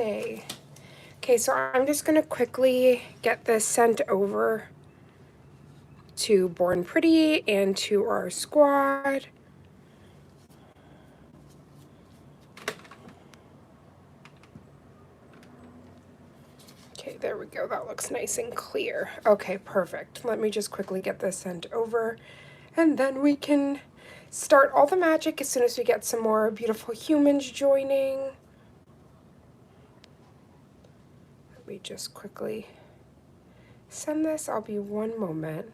today. Okay, so I'm just going to quickly get this sent over to Born Pretty and to our squad. Okay, there we go. That looks nice and clear. Okay, perfect. Let me just quickly get this sent over, and then we can start all the magic as soon as we get some more beautiful humans joining. Let me just quickly send this. I'll be one moment.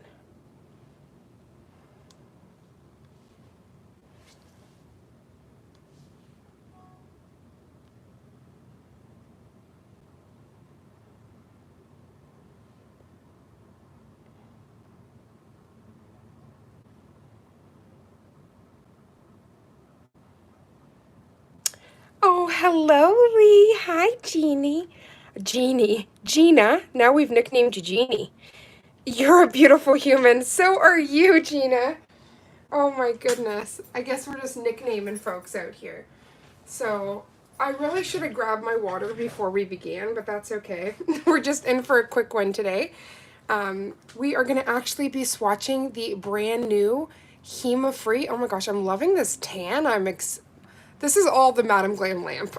Oh, hello, Lee. Hi, Jeannie. Gina. Now we've nicknamed you Jeannie. You're a beautiful human. So are you, Gina. Oh my goodness. I guess we're just nicknaming folks out here. So I really should have grabbed my water before we began, but that's okay. We're just in for a quick one today. We are going to actually be swatching the brand new Hema-free. Oh my gosh, I'm loving this tan. This is all the Madam Glam lamp.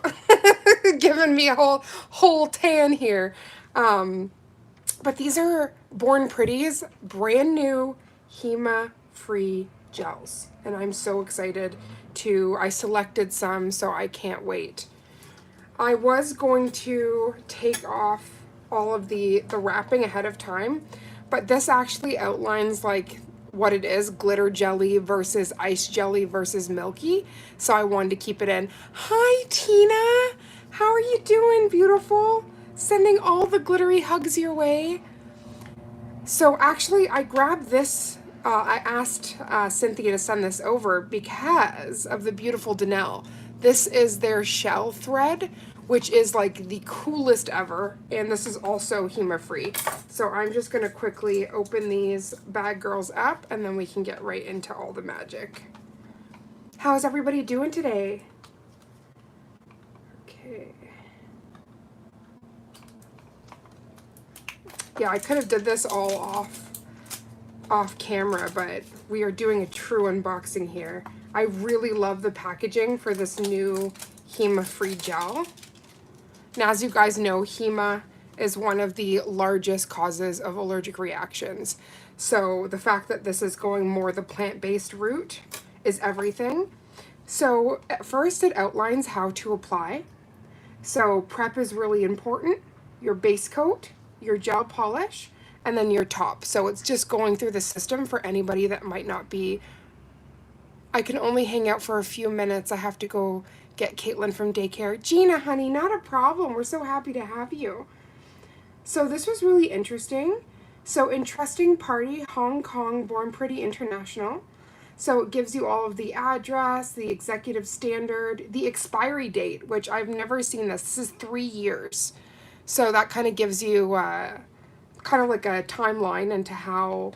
Giving me a whole tan here. But these are Born Pretty's brand new Hema-free gels. And I'm so excited I selected some, so I can't wait. I was going to take off all of the wrapping ahead of time, but this actually outlines like what it is, glitter jelly versus ice jelly versus milky. So I wanted to keep it in. Hi, Tina. How are you doing, beautiful? Sending all the glittery hugs your way. So actually, I grabbed this. I asked Cynthia to send this over because of the beautiful Danelle. This is their shell thread, which is like the coolest ever. And this is also Hema-free. So I'm just going to quickly open these bad girls up, and then we can get right into all the magic. How's everybody doing today? Okay. Yeah, I could have did this all off camera, but we are doing a true unboxing here. I really love the packaging for this new Hema-free gel. Now, as you guys know, Hema is one of the largest causes of allergic reactions. So the fact that this is going more the plant-based route is everything. So at first it outlines how to apply. So prep is really important. Your base coat, your gel polish, and then your top. So it's just going through the system for anybody that might not be. I can only hang out for a few minutes. I have to go get Caitlin from daycare. Gina, honey, not a problem. We're so happy to have you. So this was really interesting. So Interesting Party, Hong Kong, Born Pretty International. So it gives you all of the address, the executive standard, the expiry date, which I've never seen this. This is 3 years. So that kind of gives you kind of like a timeline into how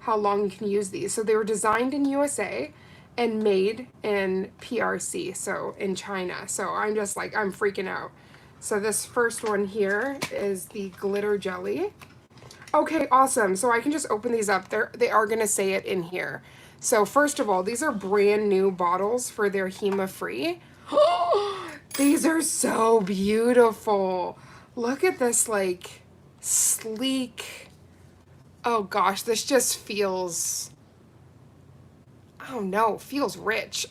long you can use these. So they were designed in USA and made in PRC, so in China. So I'm just like, I'm freaking out. So this first one here is the glitter jelly. Okay, awesome. So I can just open these up. They are going to say it in here. So first of all, these are brand new bottles for their Hema-free. These are so beautiful. Look at this, like, sleek. Oh gosh, this just feels, oh no, feels rich.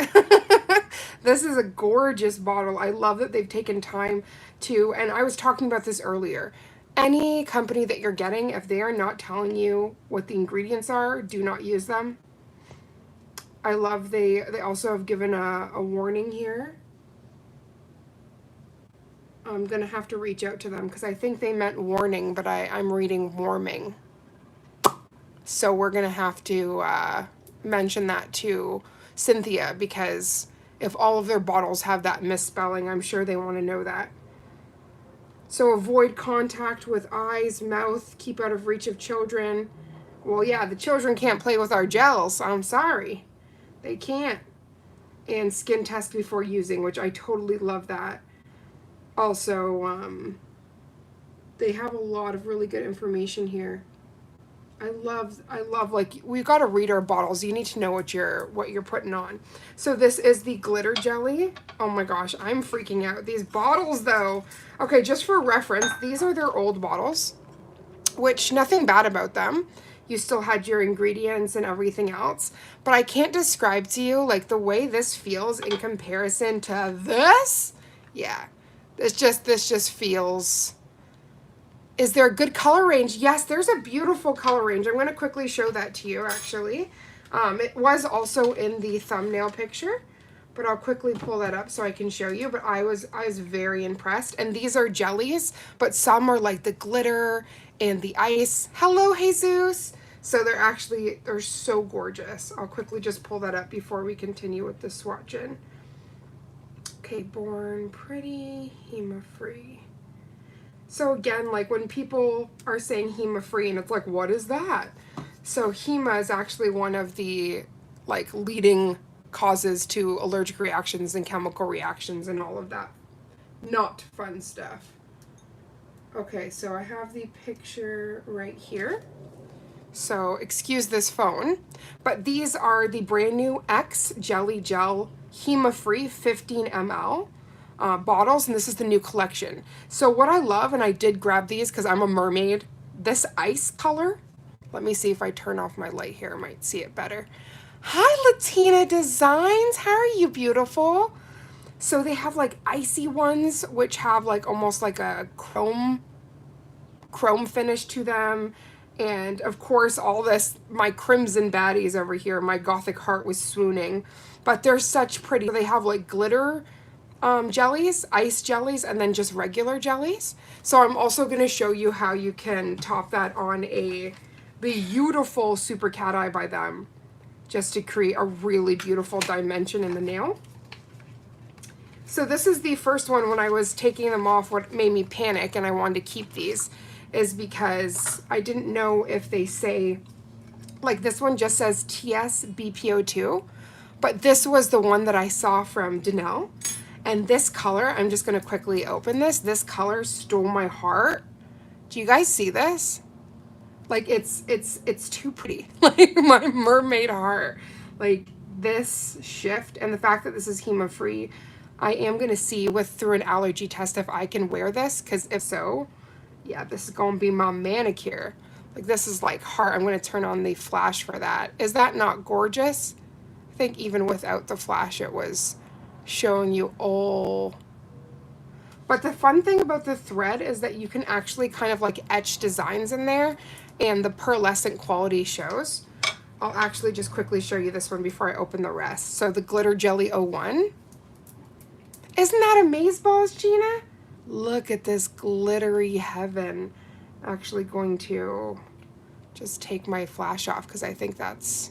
This is a gorgeous bottle. I love that they've taken time to, and I was talking about this earlier. Any company that you're getting, if they are not telling you what the ingredients are, do not use them. I love they also have given a warning here. I'm gonna have to reach out to them because I think they meant warning, but I'm reading warming. So we're gonna have to mention that to Cynthia, because if all of their bottles have that misspelling, I'm sure they want to know that. So avoid contact with eyes, mouth, keep out of reach of children. Well, yeah, the children can't play with our gels. I'm sorry. They can't. And skin test before using, which I totally love that. Also, they have a lot of really good information here. I love like we've got to read our bottles. You need to know what you're putting on. So this is the glitter jelly. Oh my gosh, I'm freaking out. These bottles though. Okay, just for reference, these are their old bottles, which nothing bad about them. You still had your ingredients and everything else, but I can't describe to you like the way this feels in comparison to this. Yeah. This just feels. Is there a good color range? Yes, there's a beautiful color range. I'm going to quickly show that to you, actually. It was also in the thumbnail picture, but I'll quickly pull that up so I can show you. But I was very impressed. And these are jellies, but some are like the glitter and the ice. Hello, Jesus. So they're so gorgeous. I'll quickly just pull that up before we continue with the swatching. Okay, Born Pretty, Hema-free. So again, like when people are saying Hema-free and it's like, what is that? So Hema is actually one of the like leading causes to allergic reactions and chemical reactions and all of that. Not fun stuff. Okay, so I have the picture right here. So excuse this phone, but these are the brand new X Jelly Gel Hema-free 15 ml. Bottles, and this is the new collection. So what I love, and I did grab these because I'm a mermaid, this ice color. Let me see if I turn off my light here, I might see it better. Hi, Latina Designs. How are you, beautiful? So they have like icy ones, which have like almost like a chrome finish to them. And of course, all this, my crimson baddies over here, my gothic heart was swooning. But they're such pretty. They have like glitter jellies, ice jellies, and then just regular jellies. So I'm also going to show you how you can top that on a beautiful Super Cat Eye by them, just to create a really beautiful dimension in the nail. So this is the first one. When I was taking them off, what made me panic and I wanted to keep these is because I didn't know if they say, like this one just says TS BPO2, but this was the one that I saw from Danelle. And this color, I'm just going to quickly open this. This color stole my heart. Do you guys see this? Like it's too pretty. Like my mermaid heart. Like this shift and the fact that this is Hema-free, I am going to see through an allergy test if I can wear this, because if so, yeah, this is going to be my manicure. Like this is like heart. I'm going to turn on the flash for that. Is that not gorgeous? I think even without the flash it was showing you all. But the fun thing about the thread is that you can actually kind of like etch designs in there and the pearlescent quality shows. I'll actually just quickly show you this one before I open the rest. So the Glitter Jelly 01. Isn't that amazeballs, Gina? Look at this glittery heaven. Actually going to just take my flash off because I think that's,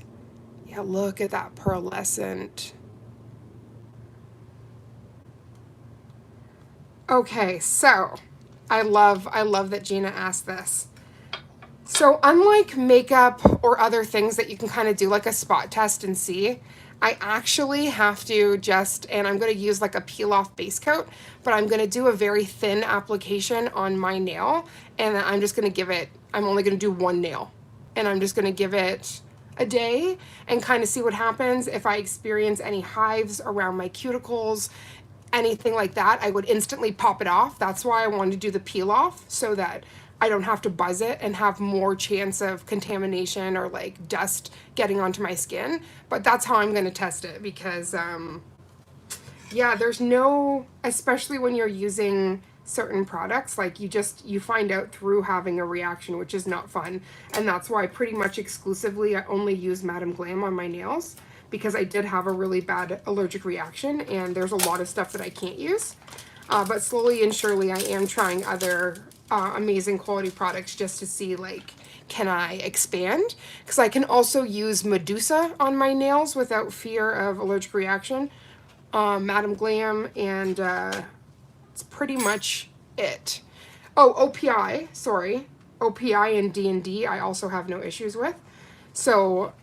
yeah, look at that pearlescent. Okay, so I love that Gina asked this. So unlike makeup or other things that you can kind of do like a spot test and see, I actually have to just, and I'm going to use like a peel off base coat, but I'm going to do a very thin application on my nail, and I'm just going to give it, I'm only going to do one nail, and I'm just going to give it a day and kind of see what happens. If I experience any hives around my cuticles, anything like that, I would instantly pop it off. That's why I wanted to do the peel off, so that I don't have to buzz it and have more chance of contamination or like dust getting onto my skin. But that's how I'm going to test it, because yeah, there's no, especially when you're using certain products, like you find out through having a reaction, which is not fun. And that's why pretty much exclusively I only use Madame Glam on my nails, because I did have a really bad allergic reaction and there's a lot of stuff that I can't use. But slowly and surely I am trying other amazing quality products just to see, like, can I expand? Because I can also use Medusa on my nails without fear of allergic reaction. Madame Glam, and it's pretty much it. Oh, OPI, sorry. OPI and D&D I also have no issues with. So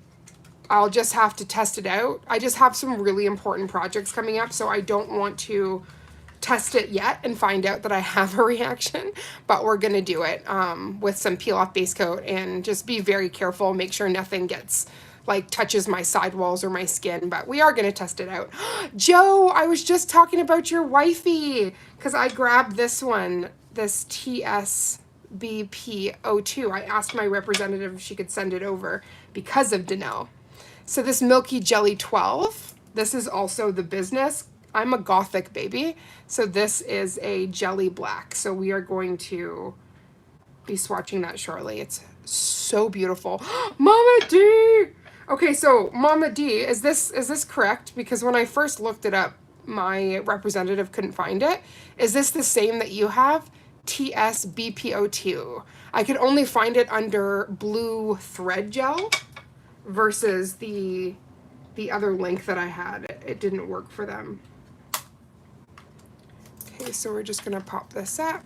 I'll just have to test it out. I just have some really important projects coming up, so I don't want to test it yet and find out that I have a reaction, but we're gonna do it with some peel off base coat and just be very careful, make sure nothing gets like touches my sidewalls or my skin, but we are gonna test it out. Joe, I was just talking about your wifey because I grabbed this one, this TSBP02. I asked my representative if she could send it over because of Danelle. So this Milky Jelly 12, this is also the business. I'm a gothic baby, so this is a jelly black. So we are going to be swatching that shortly. It's so beautiful. Mama D! Okay, so Mama D, is this correct? Because when I first looked it up, my representative couldn't find it. Is this the same that you have? TSBP02. I could only find it under blue thread gel versus the other link that I had. It didn't work for them. Okay, so we're just gonna pop this up.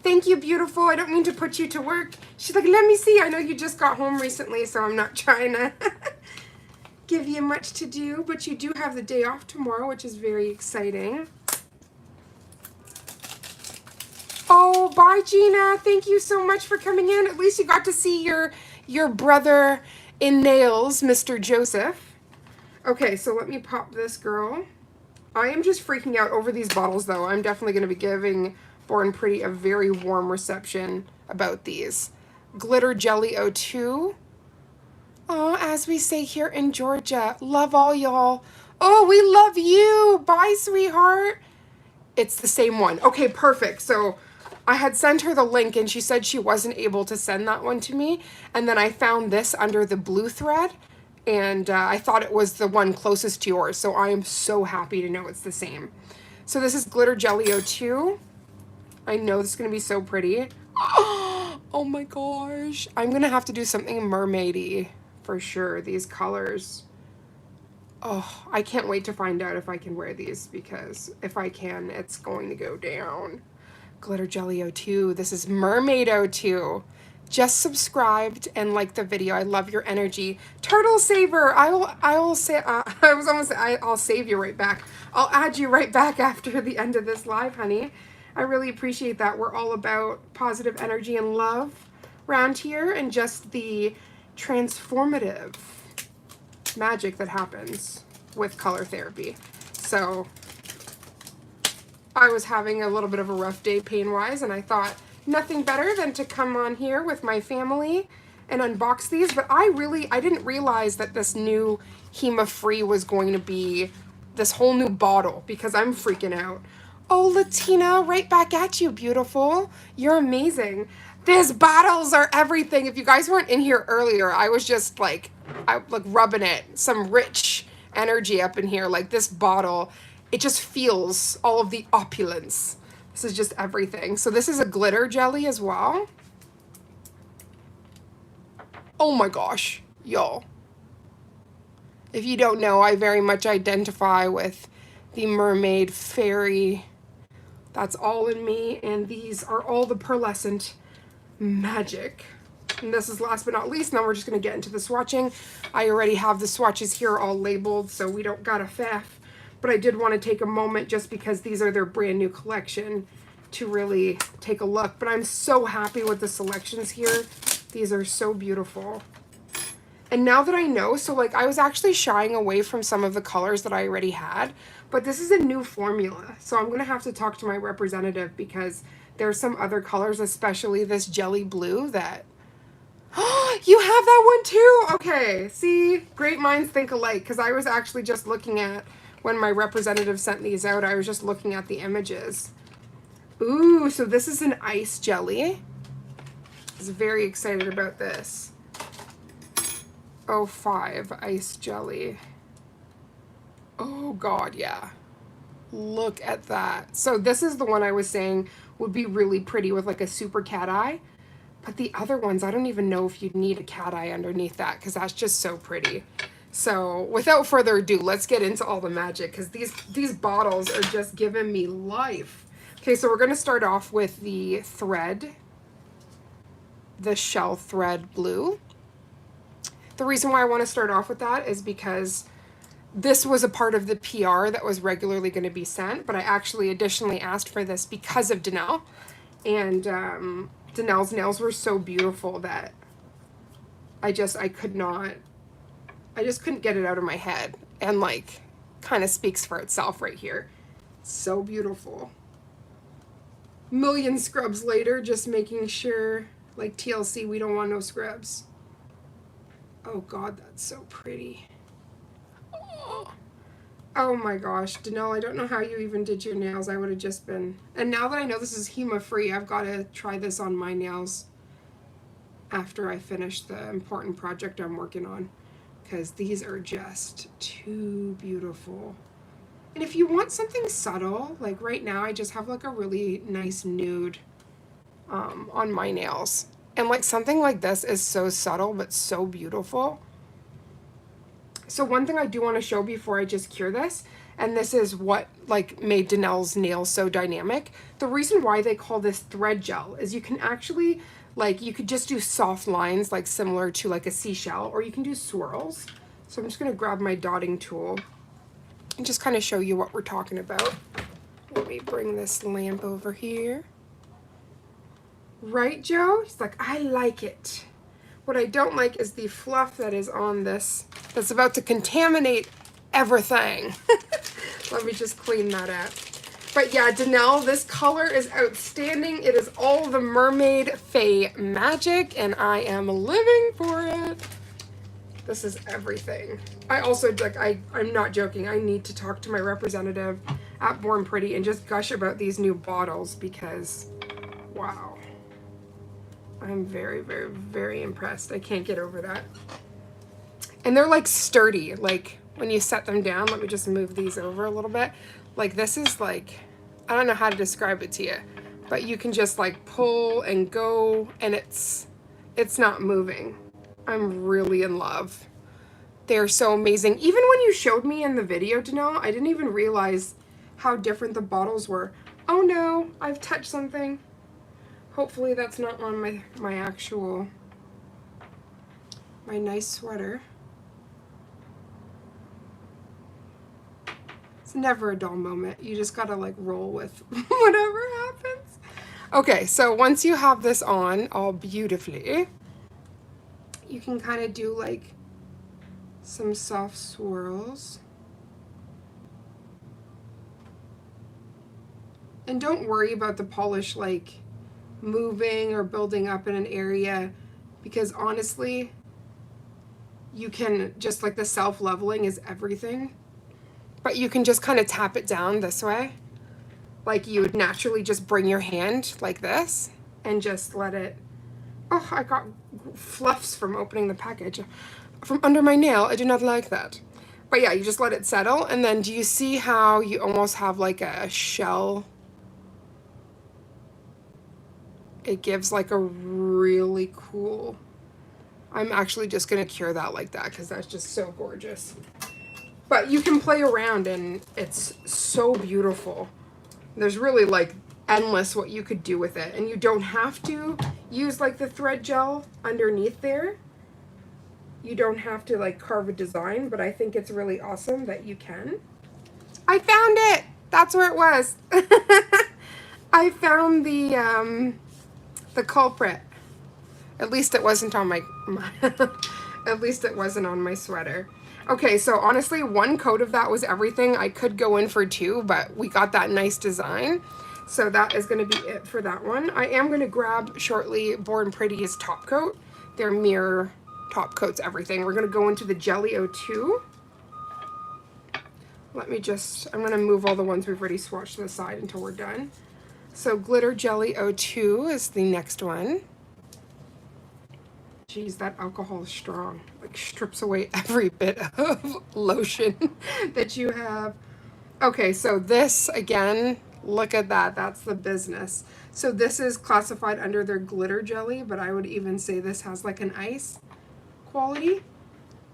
Thank you, beautiful. I don't mean to put you to work. She's like, let me see. I know you just got home recently, so I'm not trying to give you much to do, but you do have the day off tomorrow, which is very exciting. Oh, bye, Gina. Thank you so much for coming in. At least you got to see your brother in nails, Mr. Joseph. Okay, so let me pop this girl. I am just freaking out over these bottles, though. I'm definitely going to be giving Born Pretty a very warm reception about these. Glitter Jelly 02. Oh, as we say here in Georgia, love all y'all. Oh, we love you. Bye, sweetheart. It's the same one. Okay, perfect. So I had sent her the link and she said she wasn't able to send that one to me. And then I found this under the blue thread. And I thought it was the one closest to yours, so I am so happy to know it's the same. So this is Glitter Jelly 02. I know this is going to be so pretty. Oh my gosh. I'm going to have to do something mermaidy for sure, these colors. Oh, I can't wait to find out if I can wear these, because if I can, it's going to go down. Glitter Jelly 02. This is Mermaid 02. Just subscribed and liked the video. I love your energy. Turtle Saver, I'll save you right back. I'll add you right back after the end of this live, honey. I really appreciate that. We're all about positive energy and love around here, and just the transformative magic that happens with color therapy. So I was having a little bit of a rough day pain-wise, and I thought, nothing better than to come on here with my family and unbox these. But I didn't realize that this new Hema-free was going to be this whole new bottle, because I'm freaking out. Oh, Latina, right back at you, beautiful. You're amazing. These bottles are everything. If you guys weren't in here earlier, I was just like rubbing it. Some rich energy up in here. Like this bottle, it just feels all of the opulence. This is just everything. So this is a glitter jelly as well. Oh my gosh, y'all. If you don't know, I very much identify with the mermaid fairy. That's all in me, and these are all the pearlescent magic. And this is last but not least. Now we're just going to get into the swatching. I already have the swatches here all labeled, so we don't gotta faff. But I did want to take a moment, just because these are their brand new collection, to really take a look. But I'm so happy with the selections here. These are so beautiful. And now that I know, so like I was actually shying away from some of the colors that I already had, but this is a new formula. So I'm going to have to talk to my representative, because there's some other colors, especially this jelly blue that... You have that one too? Okay, see, great minds think alike, because I was actually just looking at, when my representative sent these out, I was just looking at the images. Ooh, so this is an ice jelly. I was very excited about this. 05 ice jelly. Oh god, yeah. Look at that. So this is the one I was saying would be really pretty with like a super cat eye. But the other ones, I don't even know if you'd need a cat eye underneath that, because that's just so pretty. So without further ado, let's get into all the magic, because these bottles are just giving me life. Okay, so we're going to start off with the thread, the shell thread blue. The reason why I want to start off with that is because this was a part of the PR that was regularly going to be sent, but I actually additionally asked for this because of Danelle. And Danelle's nails were so beautiful that I just couldn't get it out of my head. And like, kind of speaks for itself right here. So beautiful. Million scrubs later, just making sure, like TLC, we don't want no scrubs. Oh God, that's so pretty. Oh my gosh, Danelle, I don't know how you even did your nails. I would have just been... And now that I know this is Hema-free, I've got to try this on my nails after I finish the important project I'm working on, because these are just too beautiful. And if you want something subtle, like right now I just have like a really nice nude on my nails. And like something like this is so subtle but so beautiful. So one thing I do want to show before I just cure this, and this is what like made Danelle's nails so dynamic. The reason why they call this thread gel is you can actually, like, you could just do soft lines like similar to like a seashell, or you can do swirls. So I'm just going to grab my dotting tool and just kind of show you what we're talking about. Let me bring this lamp over here. Right, Joe? He's like, I like it. What I don't like is the fluff that is on this that's about to contaminate everything. Let me just clean that up. But yeah, Danelle, this color is outstanding. It is all the Mermaid Fae magic, and I am living for it. This is everything. I also, like, I'm not joking. I need to talk to my representative at Born Pretty and just gush about these new bottles because, wow. I'm very, very, very impressed. I can't get over that. And they're like sturdy. Like when you set them down, let me just move these over a little bit. Like this is like, I don't know how to describe it to you, but you can just like pull and go and it's not moving. I'm really in love. They're so amazing. Even when you showed me in the video, Danelle, I didn't even realize how different the bottles were. Oh no, I've touched something. Hopefully that's not on my nice sweater. It's never a dull moment. You just gotta like roll with whatever happens. Okay, so once you have this on all beautifully, you can kind of do like some soft swirls. And don't worry about the polish like moving or building up in an area, because honestly you can just like the self-leveling is everything, but you can just kind of tap it down this way like you would naturally just bring your hand like this and just let it. Oh, I got fluffs from opening the package from under my nail. I do not like that. But yeah, you just let it settle, and then do you see how you almost have like a shell? It gives like a really cool... I'm actually just going to cure that like that because that's just so gorgeous. But you can play around and it's so beautiful. There's really like endless what you could do with it. And you don't have to use like the thread gel underneath there. You don't have to like carve a design, but I think it's really awesome that you can. I found it! That's where it was. I found the culprit. At least it wasn't on my at least it wasn't on my sweater. Okay, so honestly, one coat of that was everything. I could go in for two, but we got that nice design. So that is going to be it for that one. I am going to grab shortly Born Pretty's top coat. Their mirror top coats everything. We're going to go into the Jelly 02. Let me just, I'm going to move all the ones we've already swatched to the side until we're done. So Glitter Jelly 02 is the next one. Geez, that alcohol is strong. Like strips away every bit of lotion that you have. Okay, so this again, look at that. That's the business. So this is classified under their glitter jelly, but I would even say this has like an ice quality.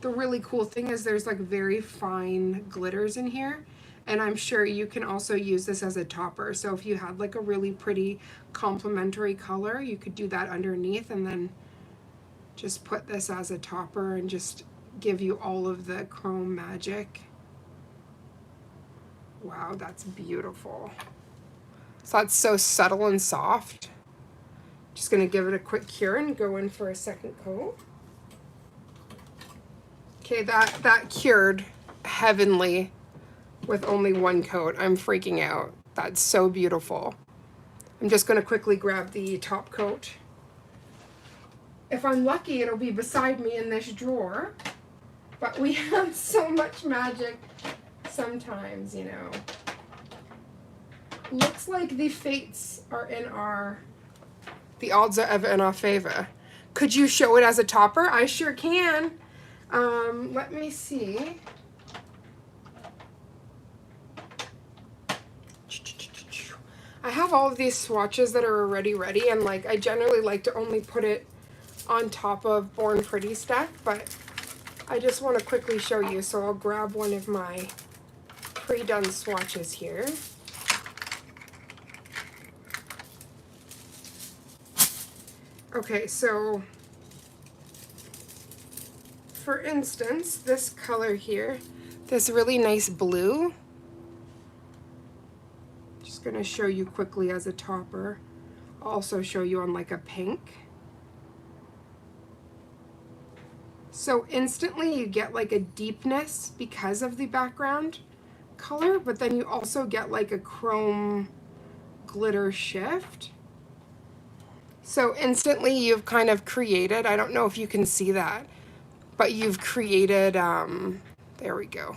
The really cool thing is there's like very fine glitters in here. And I'm sure you can also use this as a topper. So if you had like a really pretty complementary color, you could do that underneath and then just put this as a topper and just give you all of the chrome magic. Wow, that's beautiful. So that's so subtle and soft. Just gonna give it a quick cure and go in for a second coat. Okay, that cured heavenly with only one coat. I'm freaking out. That's so beautiful. I'm just gonna quickly grab the top coat. If I'm lucky, it'll be beside me in this drawer. But we have so much magic sometimes, you know. Looks like the fates are in the odds are ever in our favor. Could you show it as a topper? I sure can. Let me see. I have all of these swatches that are already ready, and like I generally like to only put it on top of Born Pretty stuff, but I just want to quickly show you, so I'll grab one of my pre-done swatches here. Okay, so for instance, this color here, this really nice blue, just going to show you quickly as a topper. I'll also show you on like a pink. So instantly you get like a deepness because of the background color, but then you also get like a chrome glitter shift. So instantly you've kind of created, I don't know if you can see that, but you've created, there we go.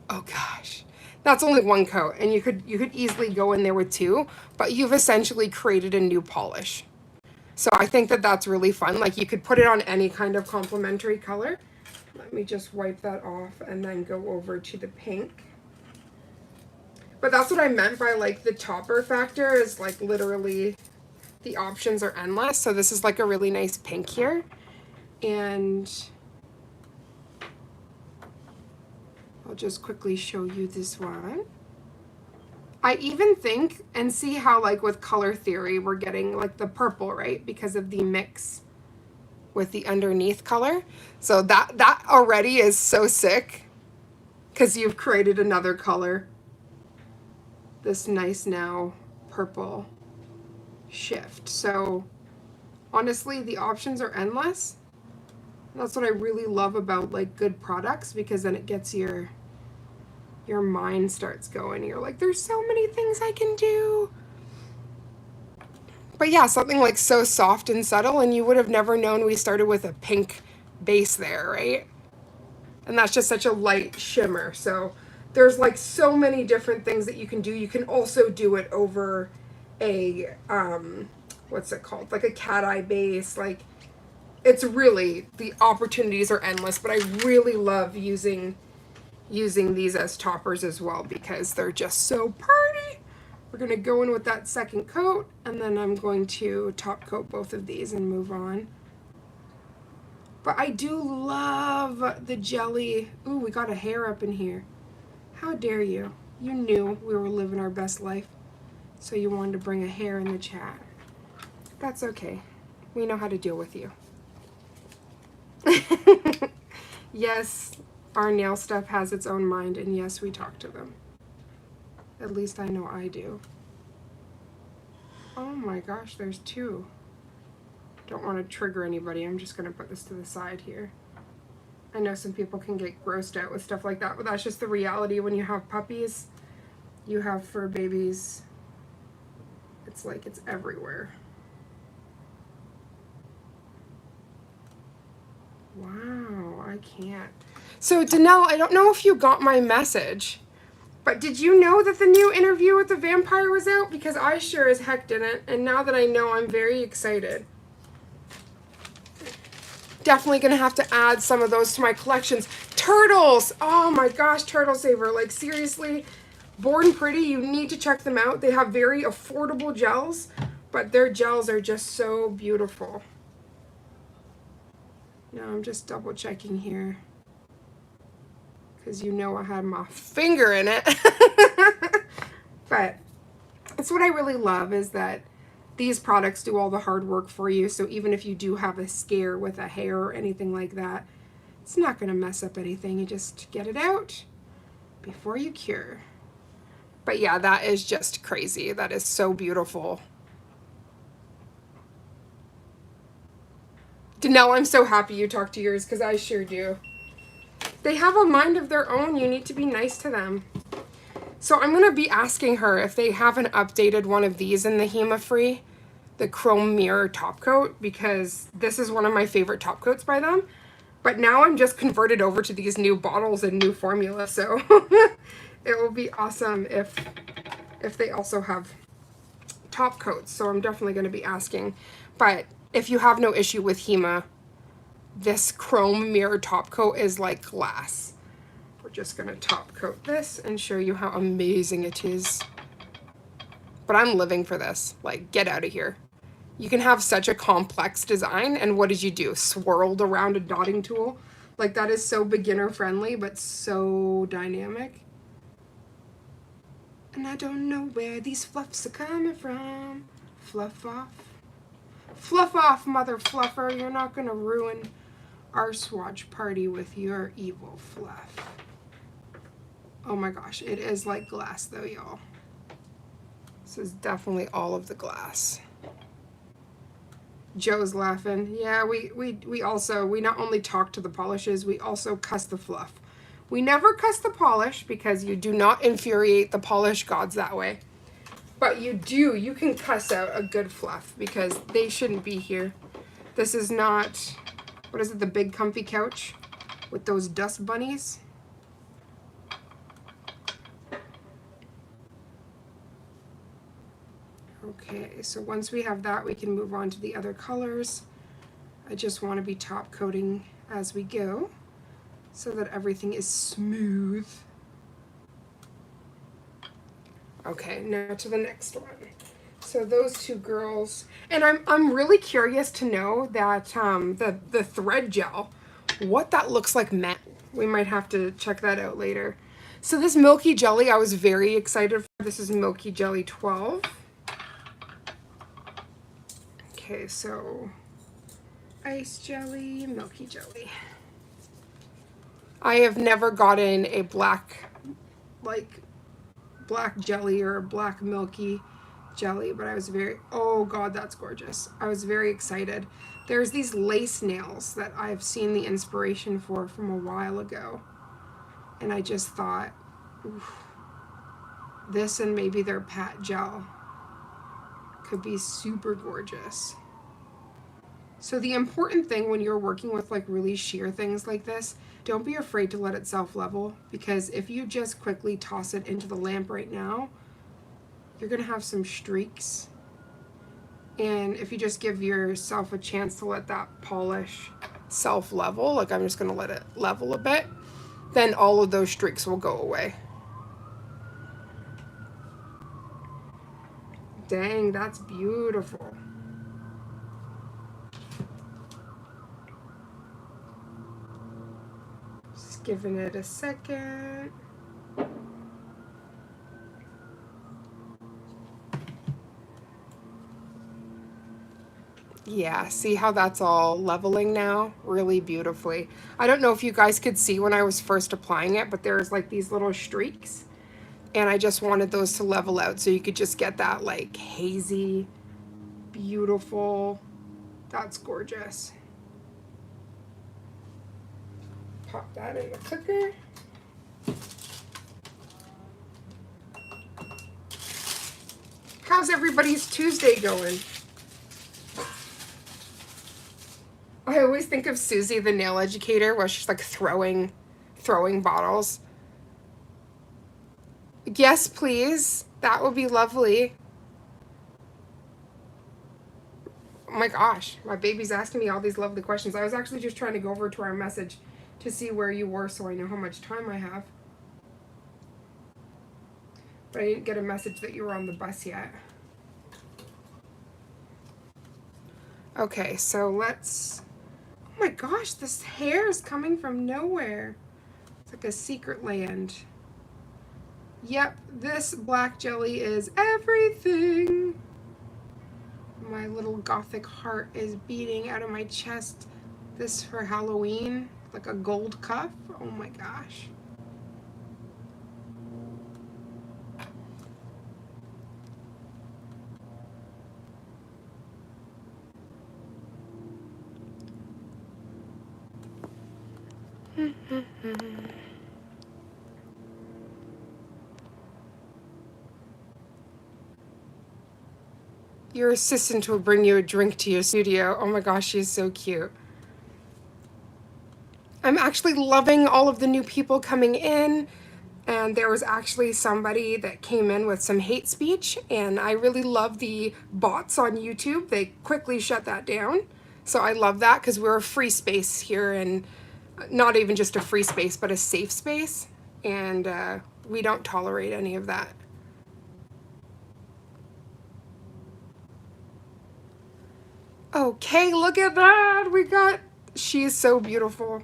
Oh gosh, that's only one coat, and you could easily go in there with two, but you've essentially created a new polish. So I think that that's really fun. Like you could put it on any kind of complementary color. Let me just wipe that off and then go over to the pink. But that's what I meant by like the topper factor is like literally the options are endless. So this is like a really nice pink here. And I'll just quickly show you this one. I even think, and see how like with color theory, we're getting like the purple, right? Because of the mix with the underneath color. So that already is so sick because you've created another color. This nice now purple shift. So honestly, the options are endless. That's what I really love about like good products, because then it gets your mind starts going. You're like, there's so many things I can do. But yeah, something like so soft and subtle, and you would have never known we started with a pink base there, right? And that's just such a light shimmer. So there's like so many different things that you can do. You can also do it over a, what's it called? Like a cat eye base. Like it's really, the opportunities are endless, but I really love using these as toppers as well because they're just so pretty. We're going to go in with that second coat, and then I'm going to top coat both of these and move on. But I do love the jelly. Ooh, we got a hair up in here. How dare you? You knew we were living our best life, so you wanted to bring a hair in the chat. That's okay. We know how to deal with you. Yes, our nail stuff has its own mind, and yes, we talk to them. At least I know I do. Oh my gosh, there's two. Don't want to trigger anybody. I'm just going to put this to the side here. I know some people can get grossed out with stuff like that, but that's just the reality when you have puppies. You have fur babies. It's like it's everywhere. Wow, I can't. So Danelle, I don't know if you got my message, but did you know that the new Interview with the Vampire was out? Because I sure as heck didn't, and now that I know, I'm very excited. Definitely gonna have to add some of those to my collections. Turtles! Oh my gosh, Turtle Saver. Like seriously, Born Pretty, you need to check them out. They have very affordable gels, but their gels are just so beautiful. Now I'm just double checking here, because you know I had my finger in it. But that's what I really love, is that these products do all the hard work for you. So even if you do have a scare with a hair or anything like that, it's not going to mess up anything. You just get it out, before you cure. But yeah, that is just crazy. That is so beautiful. Danelle, I'm so happy you talked to yours because I sure do. They have a mind of their own. You need to be nice to them. So I'm going to be asking her if they haven't updated one of these in the Hema-free, the Chrome Mirror top coat, because this is one of my favorite top coats by them. But now I'm just converted over to these new bottles and new formula, so it will be awesome if they also have top coats. So I'm definitely going to be asking. But if you have no issue with Hema, this Chrome Mirror top coat is like glass. We're just going to top coat this and show you how amazing it is. But I'm living for this. Like, get out of here. You can have such a complex design, and what did you do? Swirled around a dotting tool? Like, that is so beginner friendly, but so dynamic. And I don't know where these fluffs are coming from. Fluff off. Fluff off, mother fluffer. You're not gonna ruin our swatch party with your evil fluff. Oh my gosh, it is like glass though, y'all. This is definitely all of the glass. Joe's laughing. Yeah, we also, we not only talk to the polishes, we also cuss the fluff. We never cuss the polish because you do not infuriate the polish gods that way. But you can cuss out a good fluff because they shouldn't be here. This is not, what is it, the big comfy couch with those dust bunnies? Okay, so once we have that, we can move on to the other colors. I just want to be top coating as we go so that everything is smooth. Okay, now to the next one. So those two girls, and I'm really curious to know that the thread gel, what that looks like matte. We might have to check that out later. So this Milky Jelly, I was very excited for. This is Milky Jelly 12. Okay, so ice jelly, Milky Jelly. I have never gotten a black jelly or a black milky jelly, but I was very, oh god, that's gorgeous. I was very excited. There's these lace nails that I've seen the inspiration for from a while ago, and I just thought, oof, this and maybe their pat gel could be super gorgeous. So the important thing when you're working with like really sheer things like this, don't be afraid to let it self-level, because if you just quickly toss it into the lamp right now, you're gonna have some streaks. And if you just give yourself a chance to let that polish self-level, like I'm just gonna let it level a bit, then all of those streaks will go away. Dang, that's beautiful. Just giving it a second. Yeah, see how that's all leveling now? Really beautifully. I don't know if you guys could see when I was first applying it, but there's like these little streaks. And I just wanted those to level out so you could just get that like hazy, beautiful. That's gorgeous. Pop that in the cooker. How's everybody's Tuesday going? I always think of Susie, the nail educator, where she's like throwing bottles. Yes, please. That would be lovely. Oh my gosh, my baby's asking me all these lovely questions. I was actually just trying to go over to our message to see where you were so I know how much time I have. But I didn't get a message that you were on the bus yet. Okay, so let's... Oh my gosh, this hair is coming from nowhere. It's like a secret land. Yep, this black jelly is everything. My little gothic heart is beating out of my chest. This for Halloween, like a gold cuff. Oh my gosh. Your assistant will bring you a drink to your studio. Oh my gosh, she's so cute. I'm actually loving all of the new people coming in. And there was actually somebody that came in with some hate speech. And I really love the bots on YouTube. They quickly shut that down. So I love that because we're a free space here, and not even just a free space, but a safe space. And we don't tolerate any of that. Okay, look at that. She is so beautiful.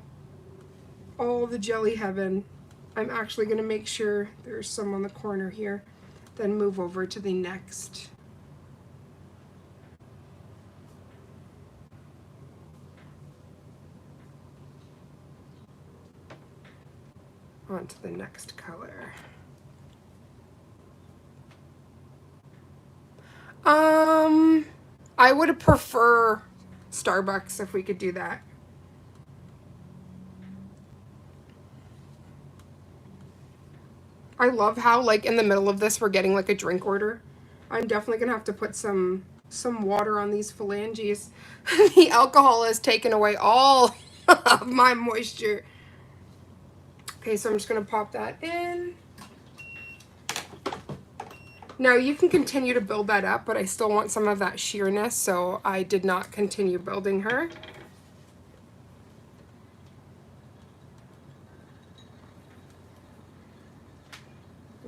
All the jelly heaven. I'm actually going to make sure there's some on the corner here, then move over to the next. On to the next color. I would prefer Starbucks if we could do that. I love how, like, in the middle of this, we're getting like a drink order. I'm definitely gonna have to put some water on these phalanges. The alcohol has taken away all of my moisture. Okay, so I'm just gonna pop that in. Now you can continue to build that up, but I still want some of that sheerness, so I did not continue building her.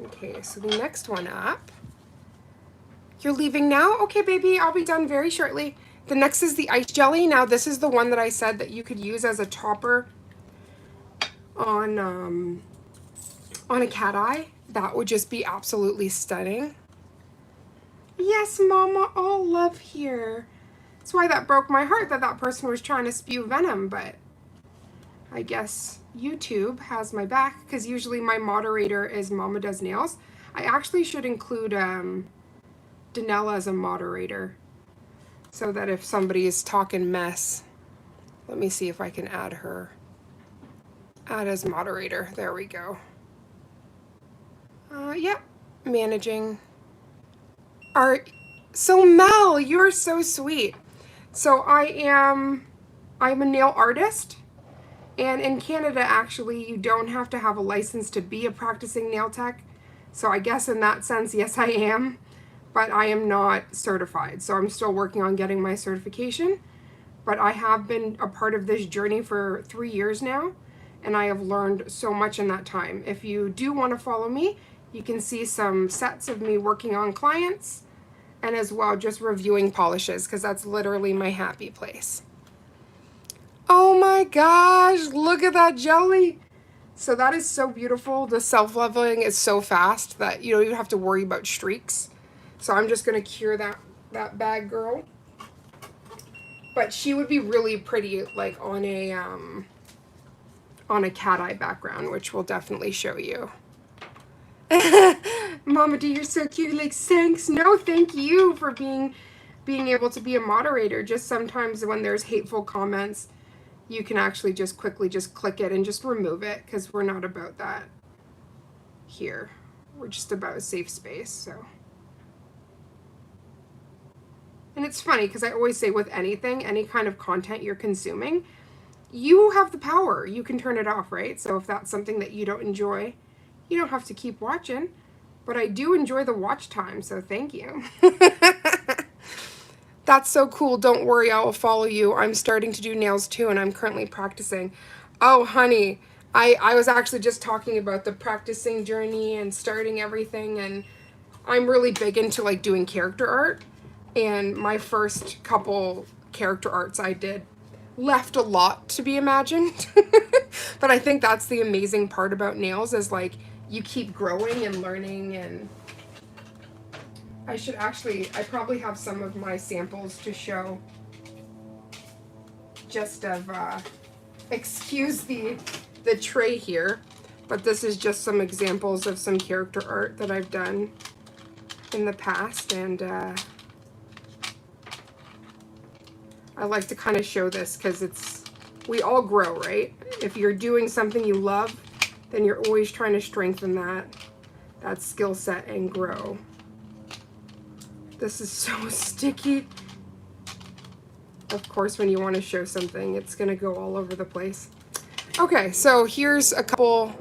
Okay, so the next one up. You're leaving now? Okay, baby, I'll be done very shortly. The next is the ice jelly. Now this is the one that I said that you could use as a topper on a cat eye. That would just be absolutely stunning. Yes, Mama, all love here. That's why that broke my heart that that person was trying to spew venom, but I guess YouTube has my back because usually my moderator is Mama Does Nails. I actually should include Danella as a moderator so that if somebody is talking mess, let me see if I can add her. Add as moderator. There we go. Yep, managing. So Mel, you're so sweet. So I'm a nail artist, and in Canada actually you don't have to have a license to be a practicing nail tech. So I guess in that sense, yes I am, but I am not certified. So I'm still working on getting my certification, but I have been a part of this journey for 3 years now, and I have learned so much in that time. If you do want to follow me, you can see some sets of me working on clients, and as well just reviewing polishes, because that's literally my happy place. Oh my gosh, look at that jelly. So that is so beautiful. The self-leveling is so fast that you don't even have to worry about streaks. So I'm just gonna cure that bag girl. But she would be really pretty like on a cat eye background, which we'll definitely show you. Mama D, you're so cute. Like, thanks. No, thank you for being able to be a moderator. Just sometimes when there's hateful comments, you can actually just quickly just click it and just remove it, because we're not about that here. We're just about a safe space. So, and it's funny because I always say with anything, any kind of content you're consuming, you have the power. You can turn it off, right? So if that's something that you don't enjoy, you don't have to keep watching, but I do enjoy the watch time, so thank you. That's so cool. Don't worry, I will follow you. I'm starting to do nails too, and I'm currently practicing. Oh, honey, I was actually just talking about the practicing journey and starting everything, and I'm really big into like doing character art, and my first couple character arts I did left a lot to be imagined. But I think that's the amazing part about nails is like you keep growing and learning. And I probably have some of my samples to show, just of excuse the tray here, but this is just some examples of some character art that I've done in the past. And I like to kind of show this because we all grow, right? If you're doing something you love, then you're always trying to strengthen that skill set and grow. This is so sticky. Of course, when you want to show something, it's going to go all over the place. Okay, so here's a couple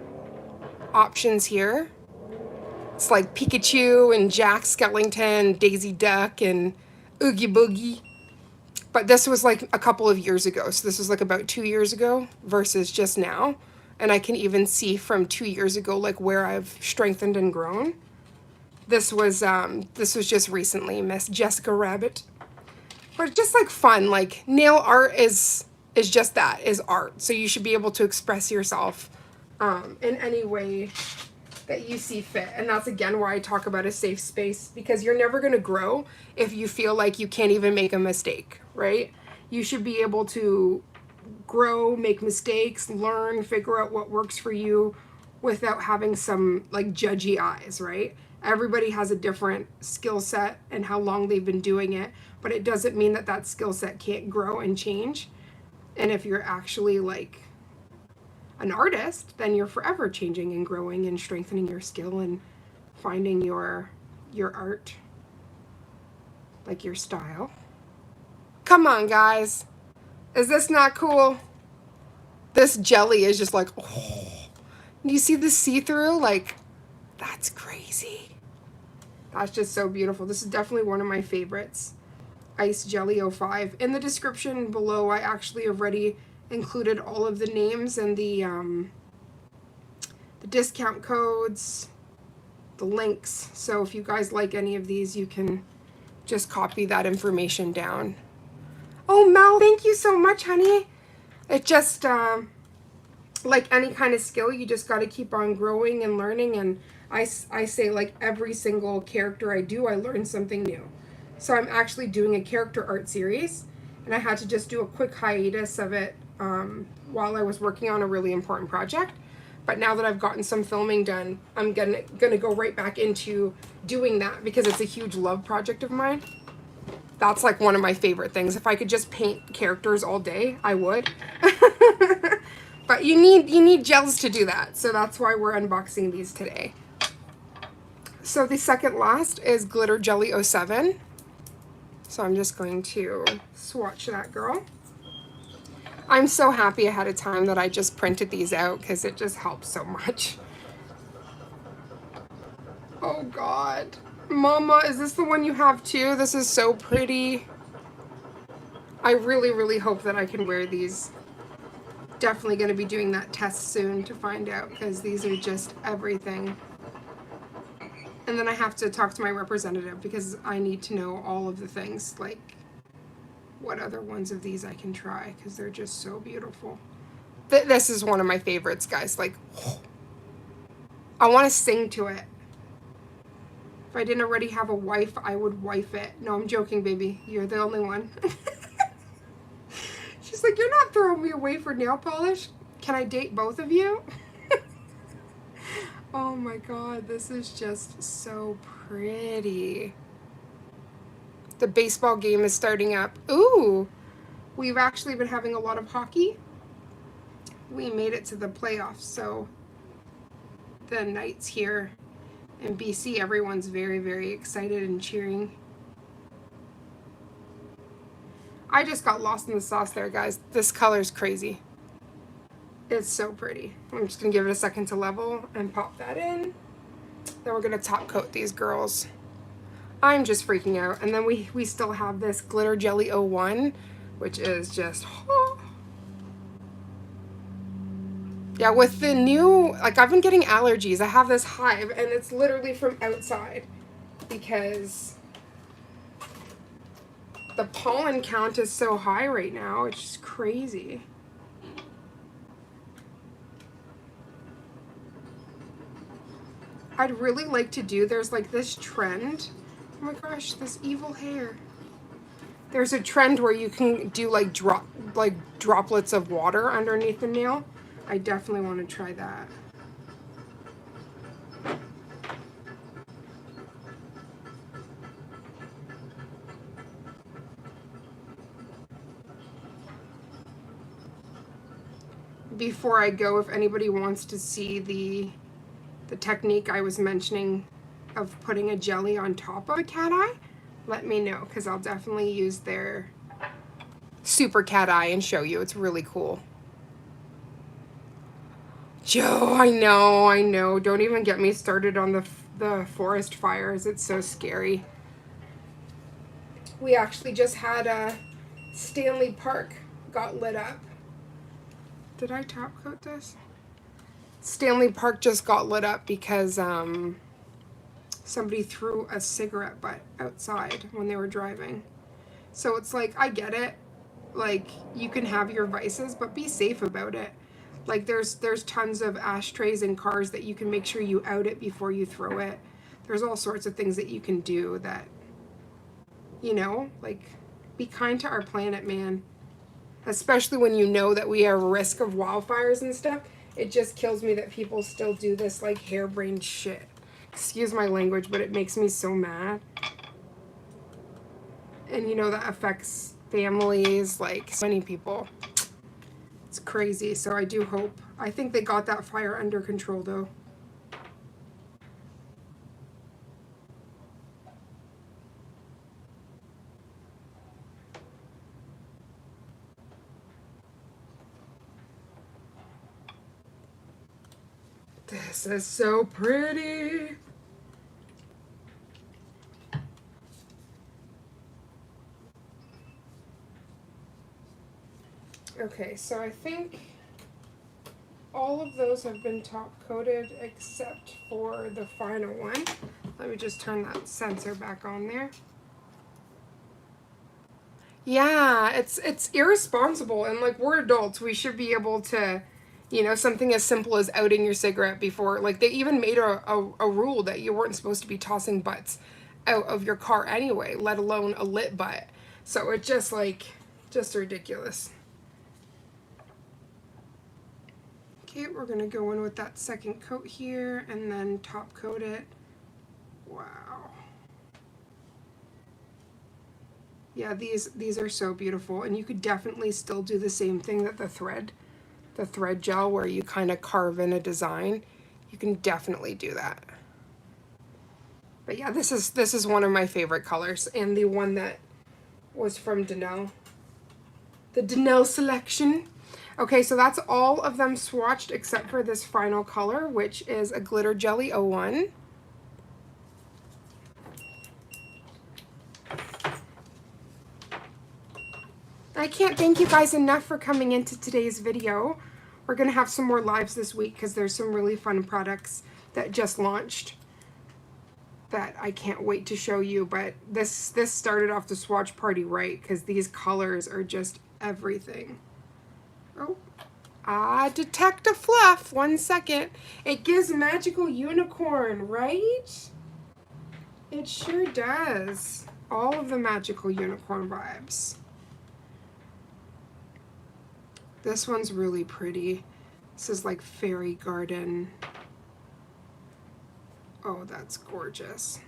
options here. It's like Pikachu and Jack Skellington, Daisy Duck, and Oogie Boogie. But this was like a couple of years ago. So this was like about 2 years ago versus just now. And I can even see from 2 years ago, like where I've strengthened and grown. This was just recently, Miss Jessica Rabbit. But just like fun, like nail art is just that, is art. So you should be able to express yourself in any way that you see fit. And that's again why I talk about a safe space, because you're never going to grow if you feel like you can't even make a mistake, right? You should be able to grow, make mistakes, learn, figure out what works for you without having some like judgy eyes, right? Everybody has a different skill set and how long they've been doing it, but it doesn't mean that that skill set can't grow and change. And if you're actually like an artist, then you're forever changing and growing and strengthening your skill and finding your art, like your style. Come on, guys. Is this not cool? This jelly is just like, oh. You see the see-through? Like, that's crazy. That's just so beautiful. This is definitely one of my favorites. Ice Jelly 05. In the description below, I actually have already included all of the names and the discount codes, the links. So if you guys like any of these, you can just copy that information down. Oh, Mel, thank you so much, honey. It just, like any kind of skill, you just got to keep on growing and learning. And I say, like, every single character I do, I learn something new. So I'm actually doing a character art series, and I had to just do a quick hiatus of it while I was working on a really important project. But now that I've gotten some filming done, I'm gonna go right back into doing that because it's a huge love project of mine. That's like one of my favorite things. If I could just paint characters all day, I would. But you need gels to do that, so that's why we're unboxing these today. So the second last is Glitter Jelly 07. So I'm just going to swatch that girl. I'm so happy ahead of time that I just printed these out because it just helps so much. Oh God. Mama, is this the one you have too? This is so pretty. I really, really hope that I can wear these. Definitely going to be doing that test soon to find out because these are just everything. And then I have to talk to my representative because I need to know all of the things, like what other ones of these I can try because they're just so beautiful. This is one of my favorites, guys. Like, I want to sing to it. If I didn't already have a wife, I would wife it. No, I'm joking, baby. You're the only one. She's like, you're not throwing me away for nail polish. Can I date both of you? Oh my God, this is just so pretty. The baseball game is starting up. Ooh, we've actually been having a lot of hockey. We made it to the playoffs, so the Knights here in BC, everyone's very, very excited and cheering. I just got lost in the sauce there, guys. This color's crazy. It's so pretty. I'm just gonna give it a second to level and pop that in. Then we're gonna top coat these girls. I'm just freaking out. And then we still have this Glitter Jelly 01, which is just, oh. Yeah, with the new, like I've been getting allergies. I have this hive and it's literally from outside because the pollen count is so high right now. It's just crazy. I'd really like to do, there's like this trend. Oh my gosh, this evil hair. There's a trend where you can do like droplets of water underneath the nail. I definitely want to try that. before I go, if anybody wants to see the technique I was mentioning of putting a jelly on top of a cat eye, let me know, because I'll definitely use their super cat eye and show you. It's really cool. Joe, I know. Don't even get me started on the forest fires. It's so scary. We actually just had a Stanley Park got lit up. Did I top coat this? Stanley Park just got lit up because somebody threw a cigarette butt outside when they were driving. So it's like, I get it. Like, you can have your vices, but be safe about it. Like, there's tons of ashtrays in cars that you can make sure you out it before you throw it. There's all sorts of things that you can do that, you know, like, be kind to our planet, man. Especially when you know that we are at risk of wildfires and stuff. It just kills me that people still do this, like, harebrained shit. Excuse my language, but it makes me so mad. And, you know, that affects families, like, so many people. It's crazy, so I do hope. I think they got that fire under control, though. This is so pretty. Okay, so I think all of those have been top coated except for the final one. Let me just turn that sensor back on there. Yeah, it's irresponsible, and like, we're adults, we should be able to, you know, something as simple as outing your cigarette before, like, they even made a rule that you weren't supposed to be tossing butts out of your car anyway, let alone a lit butt. So it's just like, just ridiculous. Okay, we're gonna go in with that second coat here and then top coat it. Wow. Yeah, these are so beautiful, and you could definitely still do the same thing that the thread gel, where you kind of carve in a design. You can definitely do that. But yeah, this is one of my favorite colors, and the one that was from Danelle. The Danelle selection. Okay, so that's all of them swatched except for this final color, which is a Glitter Jelly 01. I can't thank you guys enough for coming into today's video. We're going to have some more lives this week because there's some really fun products that just launched that I can't wait to show you. But this started off the swatch party right, because these colors are just everything. Oh, detect a fluff. 1 second. It gives magical unicorn, right? It sure does. All of the magical unicorn vibes. This one's really pretty. This is like fairy garden. Oh, that's gorgeous.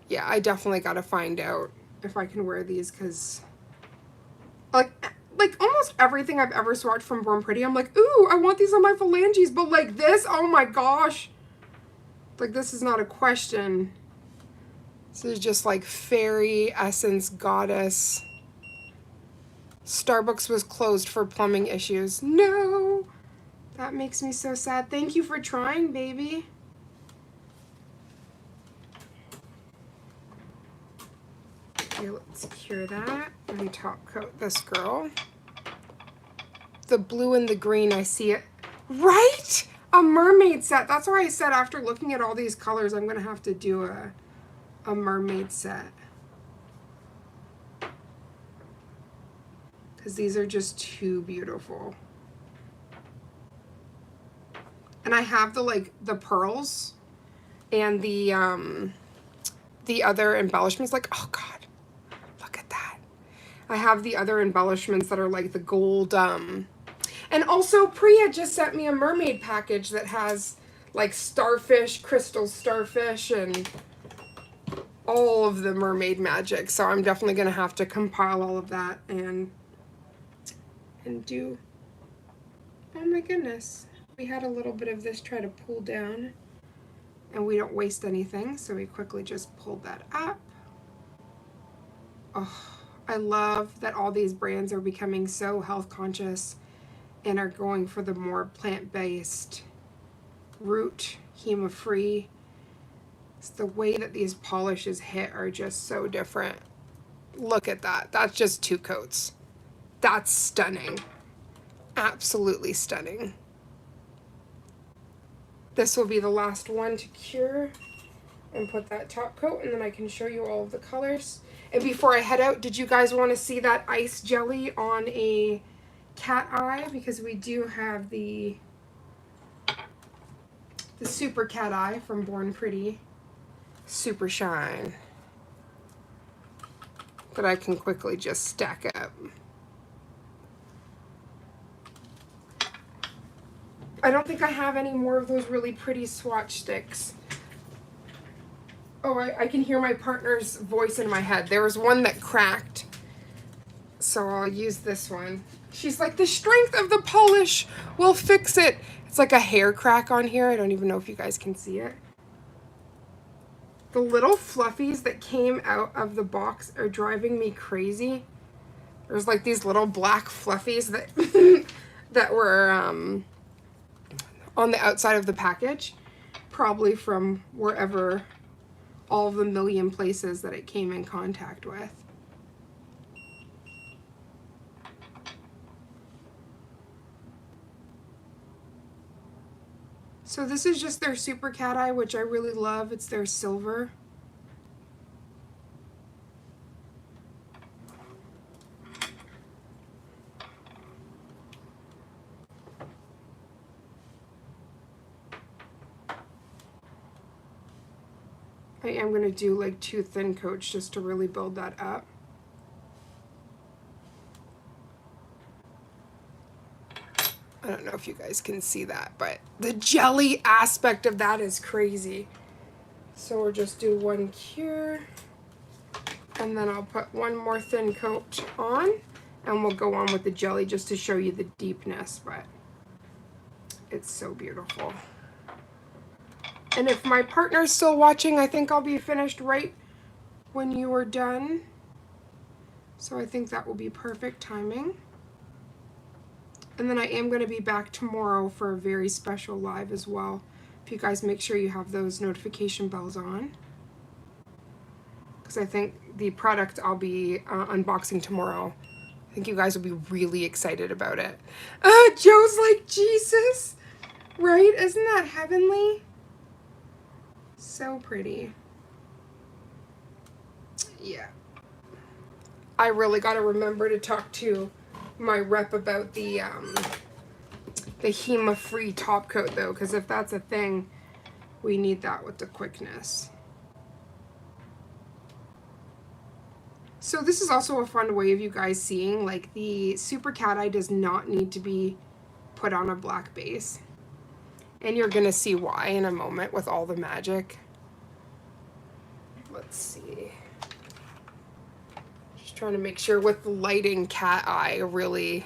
Yeah, I definitely gotta find out if I can wear these, because like almost everything I've ever swatched from Born Pretty, I'm like, ooh, I want these on my phalanges, but like this, oh my gosh. Like, this is not a question. This is just like fairy essence goddess. Starbucks was closed for plumbing issues. No, that makes me so sad. Thank you for trying, baby. Okay, let's cure that and top coat this girl. The blue and the green, I see it. Right? A mermaid set. That's why I said after looking at all these colors, I'm going to have to do a mermaid set. Because these are just too beautiful. And I have the pearls and the other embellishments. Like, oh God, look at that. I have the other embellishments that are like the gold. And also Priya just sent me a mermaid package that has like starfish, crystal starfish, and all of the mermaid magic. So I'm definitely going to have to compile all of that and do Oh my goodness. We had a little bit of this try to pull down, and we don't waste anything, so we quickly just pulled that up. Oh, I love that all these brands are becoming so health conscious and are going for the more plant-based root, Hema-free. It's the way that these polishes hit are just so different. Look at that. That's just 2 coats. That's stunning. Absolutely stunning. This will be the last one to cure and put that top coat, and then I can show you all of the colors. And before I head out, did you guys want to see that ice jelly on a cat eye? Because we do have the super cat eye from Born Pretty Super Shine that I can quickly just stack up. I don't think I have any more of those really pretty swatch sticks. Oh, I can hear my partner's voice in my head. There was one that cracked, so I'll use this one. She's like, the strength of the polish will fix it. It's like a hair crack on here. I don't even know if you guys can see it. The little fluffies that came out of the box are driving me crazy. There's like these little black fluffies that that were on the outside of the package, probably from wherever, all the million places that it came in contact with. So this is just their Super Cat Eye, which I really love. It's their silver. I am going to do like 2 thin coats just to really build that up. I don't know if you guys can see that, but the jelly aspect of that is crazy. So we'll just do 1 cure, and then I'll put 1 more thin coat on, and we'll go on with the jelly just to show you the deepness, but it's so beautiful. And if my partner's still watching, I think I'll be finished right when you are done. So I think that will be perfect timing. And then I am going to be back tomorrow for a very special live as well. If you guys make sure you have those notification bells on. Because I think the product I'll be unboxing tomorrow, I think you guys will be really excited about it. Joe's like, Jesus, right? Isn't that heavenly? So pretty. Yeah. I really got to remember to talk to my rep about the Hema-free top coat though, because if that's a thing, we need that with the quickness. So this is also a fun way of you guys seeing, like, the Super Cat Eye does not need to be put on a black base. And you're gonna see why in a moment with all the magic. Let's see. Just trying to make sure with the lighting, cat eye really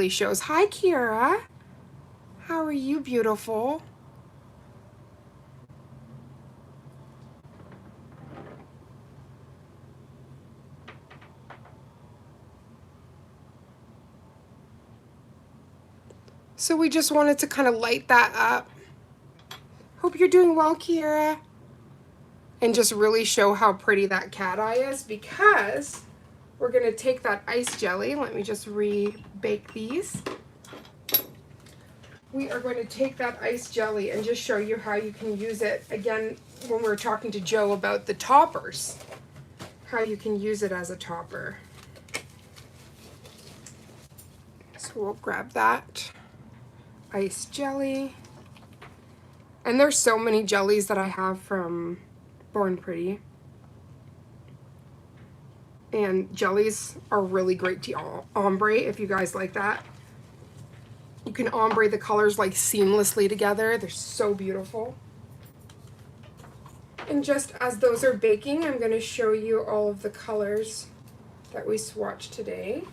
shows. Hi, Kira. How are you, beautiful? So we just wanted to kind of light that up. Hope you're doing well, Kira. And just really show how pretty that cat eye is, because we're gonna take that ice jelly. Let me just re-bake these. We are going to take that ice jelly and just show you how you can use it, again, when we were talking to Joe about the toppers, how you can use it as a topper. So we'll grab that ice jelly. And there's so many jellies that I have from Born Pretty. And jellies are really great to ombre if you guys like that. You can ombre the colors like seamlessly together. They're so beautiful. And just as those are baking, I'm going to show you all of the colors that we swatched today.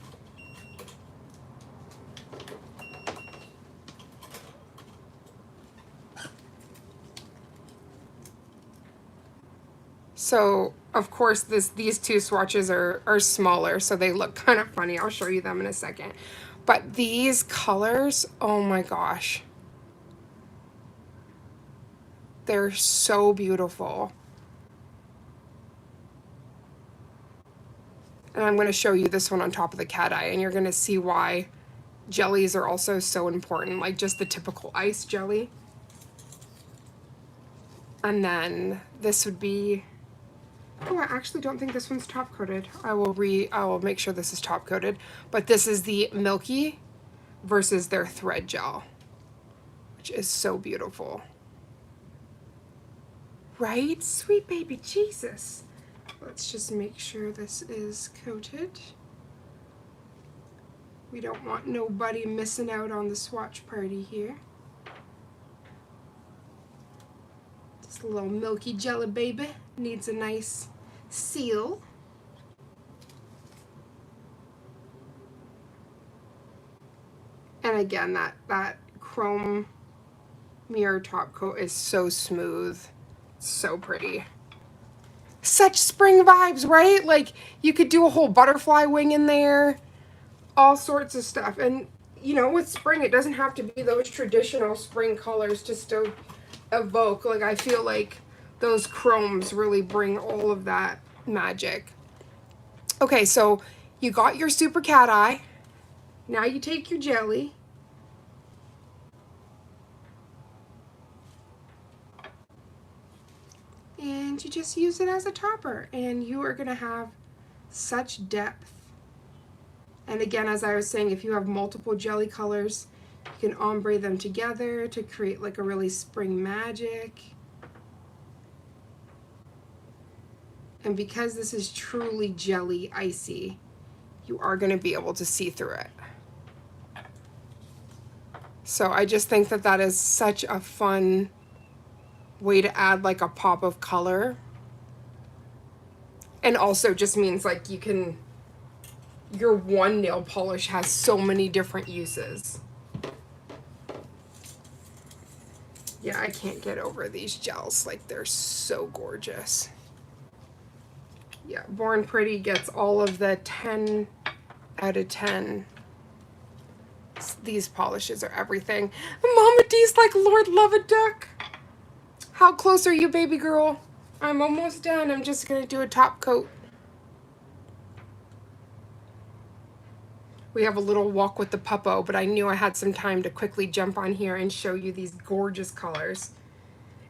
So of course these two swatches are smaller, so they look kind of funny. I'll show you them in a second. But these colors, oh my gosh. They're so beautiful. And I'm going to show you this one on top of the cat eye, and you're going to see why jellies are also so important, like just the typical ice jelly. And then this would be, oh, I actually don't think this one's top coated. I will make sure this is top coated, but this is the Milky versus their thread gel, which is so beautiful. Right? Sweet baby Jesus. Let's just make sure this is coated. We don't want nobody missing out on the swatch party here. Just a little Milky jelly baby needs a nice seal. And again, that chrome mirror top coat is so smooth, so pretty. Such spring vibes, right? Like you could do a whole butterfly wing in there, all sorts of stuff. And you know, with spring, it doesn't have to be those traditional spring colors just to evoke. Like I feel like those chromes really bring all of that magic. Okay, so you got your super cat eye. Now you take your jelly. And you just use it as a topper, and you are going to have such depth. And again, as I was saying, if you have multiple jelly colors, you can ombre them together to create like a really spring magic. And because this is truly jelly icy, you are going to be able to see through it. So I just think that that is such a fun way to add like a pop of color. And also just means like you can, your one nail polish has so many different uses. Yeah, I can't get over these gels. Like they're so gorgeous. Yeah, Born Pretty gets all of the 10 out of 10. These polishes are everything. Mama D's like, Lord love a duck. How close are you, baby girl? I'm almost done. I'm just gonna do a top coat. We have a little walk with the puppo, but I knew I had some time to quickly jump on here and show you these gorgeous colors.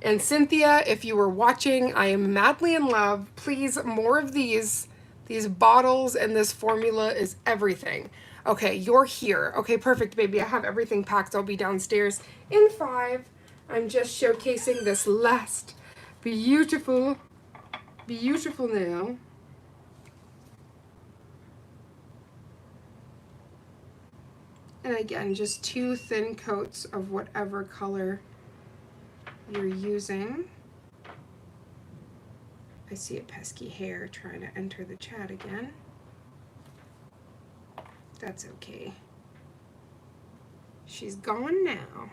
And Cynthia, if you were watching, I am madly in love. Please, more of these. These bottles and this formula is everything. Okay, you're here. Okay, perfect, baby. I have everything packed. I'll be downstairs in 5. I'm just showcasing this last beautiful, beautiful nail. And again, just 2 thin coats of whatever color you're using. I see a pesky hair trying to enter the chat again. That's okay. She's gone now.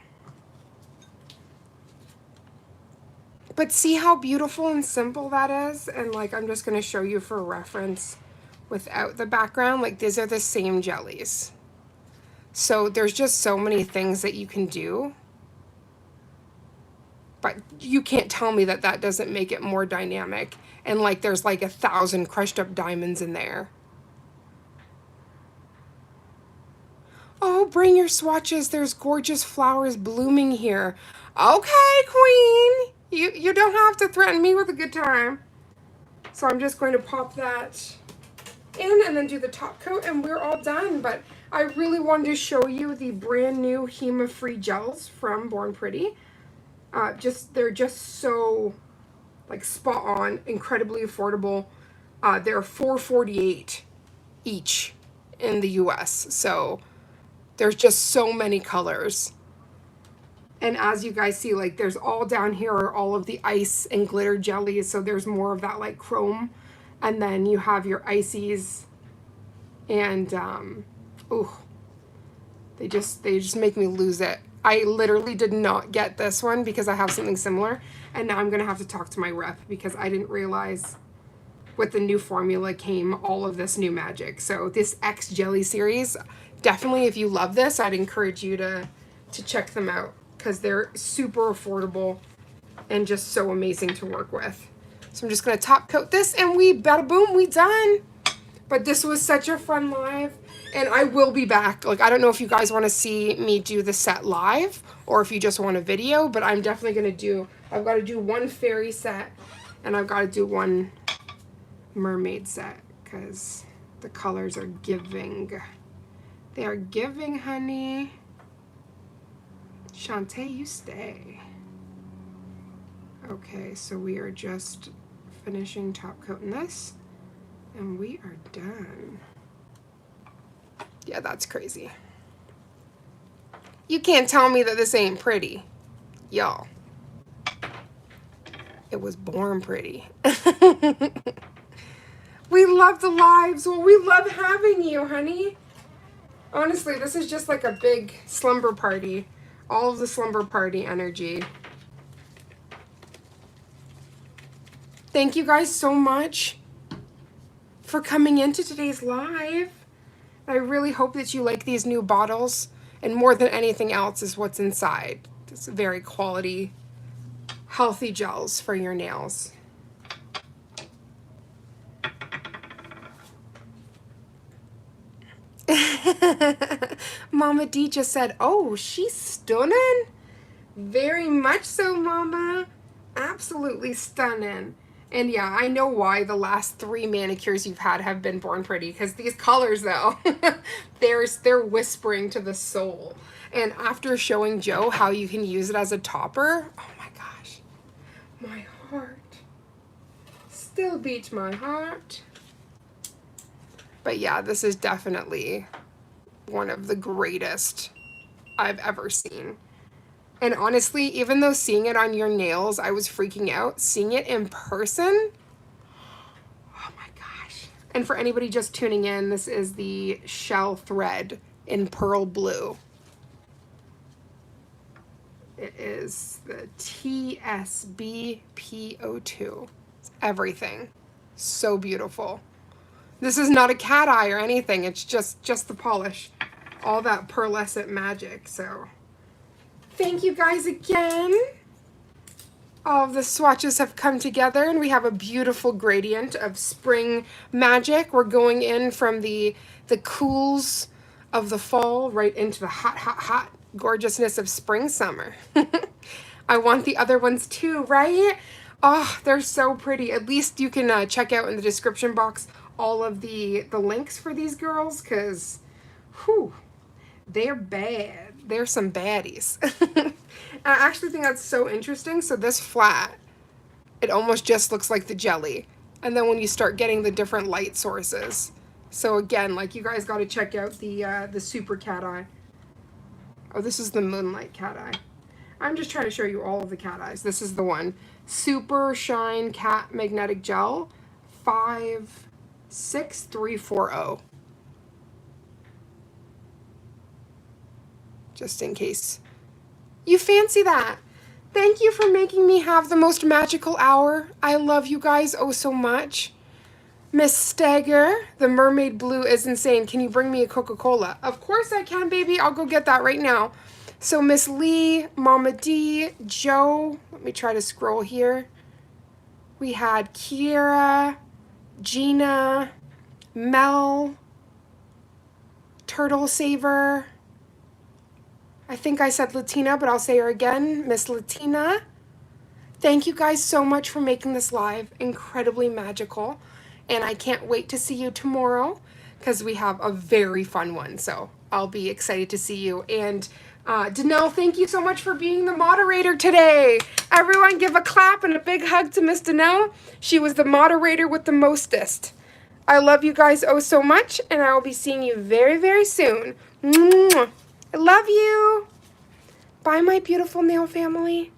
But see how beautiful and simple that is? And like, I'm just gonna show you for reference without the background. Like these are the same jellies. So there's just so many things that you can do. But you can't tell me that that doesn't make it more dynamic. And like there's like 1,000 crushed up diamonds in there. Oh, bring your swatches. There's gorgeous flowers blooming here. Okay, queen. You don't have to threaten me with a good time. So I'm just going to pop that in and then do the top coat and we're all done. But I really wanted to show you the brand new Hema-free gels from Born Pretty. They're just so like spot on, incredibly affordable. They're $4.48 each in the US. So there's just so many colors. And as you guys see, like there's all down here are all of the ice and glitter jellies. So there's more of that like chrome. And then you have your ices. And ooh, they just make me lose it. I literally did not get this one because I have something similar. And now I'm going to have to talk to my rep because I didn't realize with the new formula came all of this new magic. So this X Jelly series, definitely if you love this, I'd encourage you to check them out because they're super affordable and just so amazing to work with. So I'm just going to top coat this and we bada boom, we done. But this was such a fun live and I will be back. Like, I don't know if you guys want to see me do the set live or if you just want a video, but I'm definitely going to do, I've got to do one fairy set and I've got to do one mermaid set because the colors are giving. They are giving, honey. Shantae, you stay. Okay, so we are just finishing top coating this and we are done. Yeah, that's crazy. You can't tell me that this ain't pretty, y'all. It was born pretty. We love the lives. Well, we love having you, honey. Honestly, this is just like a big slumber party. All of the slumber party energy. Thank you guys so much for coming into today's live. I really hope that you like these new bottles. And more than anything else is what's inside. It's very quality, healthy gels for your nails. Mama D just said, oh, she's stunning. Very much so, Mama. Absolutely stunning. And yeah, I know why the last 3 manicures you've had have been born pretty, because these colors, though, they're whispering to the soul. And after showing Joe how you can use it as a topper, oh my gosh, my heart still beats my heart. But yeah, this is definitely one of the greatest I've ever seen. And honestly, even though seeing it on your nails, I was freaking out, seeing it in person, oh my gosh. And for anybody just tuning in, this is the shell thread in pearl blue. It is the TSBPO2. It's everything. So beautiful. This is not a cat eye or anything. It's just the polish. All that pearlescent magic. So thank you guys again. All of the swatches have come together and we have a beautiful gradient of spring magic. We're going in from the cools of the fall right into the hot, hot, hot gorgeousness of spring, summer. I want the other ones too, right? Oh, they're so pretty. At least you can check out in the description box all of the links for these girls because, whew, they're bad. They're some baddies. I actually think that's so interesting. So this flat, it almost just looks like the jelly. And then when you start getting the different light sources. So again, like you guys got to check out the super cat eye. Oh, this is the moonlight cat eye. I'm just trying to show you all of the cat eyes. This is the one. Super Shine Cat Magnetic Gel 56340. Just in case you fancy that. Thank you for making me have the most magical hour. I love you guys oh so much. Miss Stagger, the mermaid blue is insane. Can you bring me a Coca-Cola? Of course I can, baby. I'll go get that right now. So Miss Lee, Mama D, Joe. Let me try to scroll here. We had Kiera, Gina, Mel, Turtle Saver. I think I said Latina, but I'll say her again. Miss Latina. Thank you guys so much for making this live incredibly magical. And I can't wait to see you tomorrow because we have a very fun one. So I'll be excited to see you. And Danelle, thank you so much for being the moderator today. Everyone give a clap and a big hug to Miss Danelle. She was the moderator with the mostest. I love you guys oh so much. And I will be seeing you very, very soon. Mwah. I love you. Bye, my beautiful nail family.